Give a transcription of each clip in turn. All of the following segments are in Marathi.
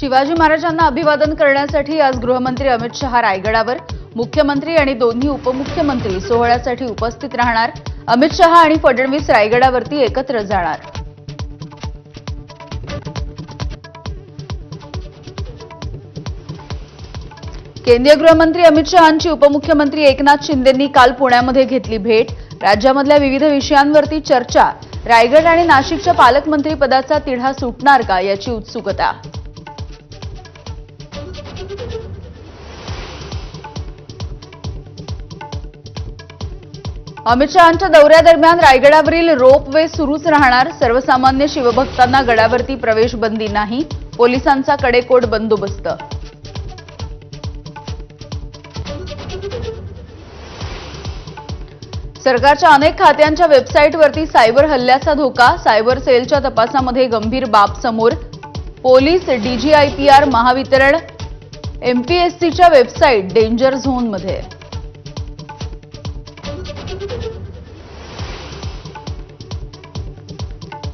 शिवाजी महाराजांना अभिवादन करण्यासाठी आज गृहमंत्री अमित शहा रायगडावर, मुख्यमंत्री आणि दोन्ही उपमुख्यमंत्री सोहळ्यासाठी उपस्थित राहणार। अमित शहा आणि फडणवीस रायगडावरती एकत्र जाणार। केंद्रीय गृहमंत्री अमित शहांची उपमुख्यमंत्री एकनाथ शिंदेंनी काल पुण्यामध्ये घेतली भेट। राज्यामधल्या विविध विषयांवरती चर्चा। रायगड आणि नाशिकच्या पालकमंत्री पदाचा तिढा सुटणार का याची उत्सुकता। अमित शहांच्या दौऱ्यादरम्यान रायगडावरील रोप वे सुरूच राहणार। सर्वसामान्य शिवभक्तांना गडावरती प्रवेश बंदी नाही। पोलिसांचा कडेकोट बंदोबस्त। सरकारच्या अनेक खात्यांच्या वेबसाईटवरती सायबर हल्ल्याचा धोका। सायबर सेलच्या तपासामध्ये गंभीर बाब समोर। पोलीस, डीजीआयपीआर, महावितरण, एमपीएससीच्या वेबसाईट डेंजर झोनमध्ये।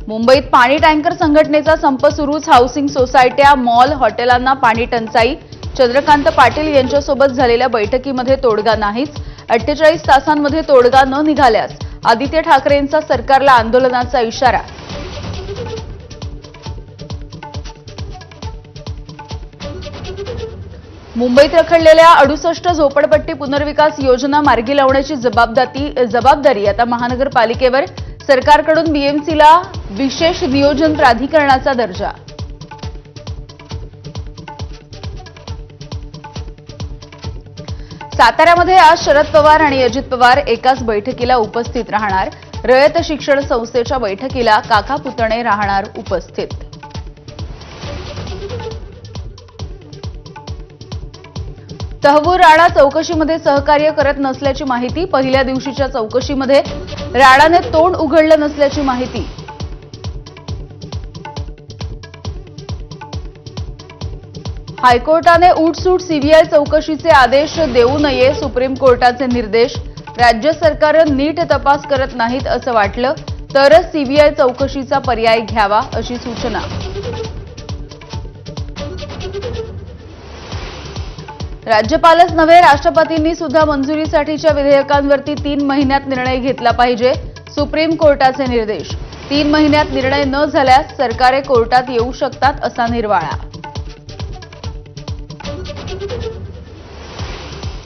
मुंबईत पाणी टँकर संघटनेचा संप सुरूच। हाऊसिंग सोसायट्या, मॉल, हॉटेलांना पाणी टंचाई। चंद्रकांत पाटील यांच्यासोबत झालेल्या बैठकीमध्ये तोडगा नाहीच। 48 तासांमध्ये तोडगा न निघाल्यास आदित्य ठाकरेंचा सरकारला आंदोलनाचा इशारा। मुंबईत रखडलेल्या 68 झोपडपट्टी पुनर्विकास योजना मार्गी लावण्याची जबाबदारी आता महानगरपालिकेवर। सरकारकडून बीएमसीला विशेष नियोजन प्राधिकरणाचा दर्जा। साताऱ्यामध्ये आज शरद पवार आणि अजित पवार एकाच बैठकीला उपस्थित राहणार। रयत शिक्षण संस्थेच्या बैठकीला काका पुतणे राहणार उपस्थित। तहवूर राणा चौकशीमध्ये सहकार्य करत नसल्याची माहिती। पहिल्या दिवशीच्या चौकशीमध्ये राणाने तोंड उघडलं नसल्याची माहिती। हायकोर्टाने उठसूट सीबीआय चौकशीचे आदेश देऊ नये, सुप्रीम कोर्टाचे निर्देश। राज्य सरकार नीट तपास करत नाहीत असं वाटलं तरच सीबीआय चौकशीचा पर्याय घ्यावा अशी सूचना। राज्यपालच नव्हे, राष्ट्रपतींनी सुद्धा मंजुरीसाठीच्या विधेयकांवरती 3 महिन्यात निर्णय घेतला पाहिजे। सुप्रीम कोर्टाचे निर्देश। 3 महिन्यात निर्णय न झाल्यास सरकारे कोर्टात येऊ शकतात असा निर्वाळा।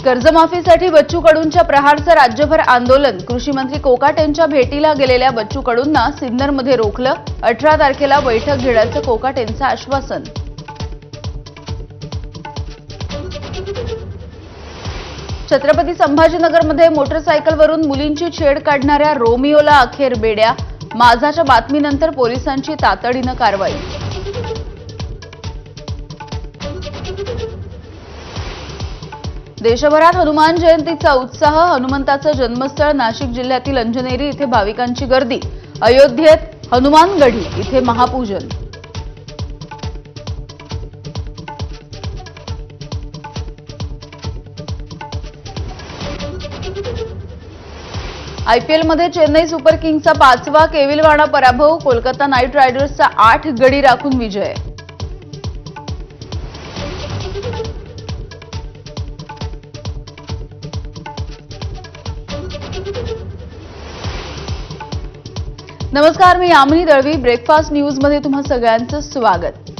कर्जमाफीसाठी बच्चू कडूंच्या प्रहारचं राज्यभर आंदोलन। कृषी मंत्री कोकाट यांच्या भेटीला गेलेल्या बच्चू कडूंना सिन्नरमध्ये रोखलं। 18 तारखेला बैठक घेण्याचं कोकाट यांचं आश्वासन। छत्रपती संभाजीनगरमध्ये मोटरसायकलवरून मुलींची छेड काढणाऱ्या रोमिओला अखेर बेड्या। माझाच्या बातमीनंतर पोलिसांची तातडीनं कारवाई। देशभरात हनुमान जयंतीचा उत्साह। हनुमंताचं जन्मस्थळ नाशिक जिल्ह्यातील अंजनेरी इथे भाविकांची गर्दी। अयोध्येत हनुमानगढी इथे महापूजन। आयपीएलमध्ये चेन्नई सुपर किंग्सचा 5वा केविलवाणा पराभव। कोलकाता नाईट रायडर्सचा 8 गडी राखून विजय। नमस्कार, मी यामिनी दळवी। ब्रेकफास्ट न्यूज मध्ये तुम्हा सगळ्यांचं स्वागत।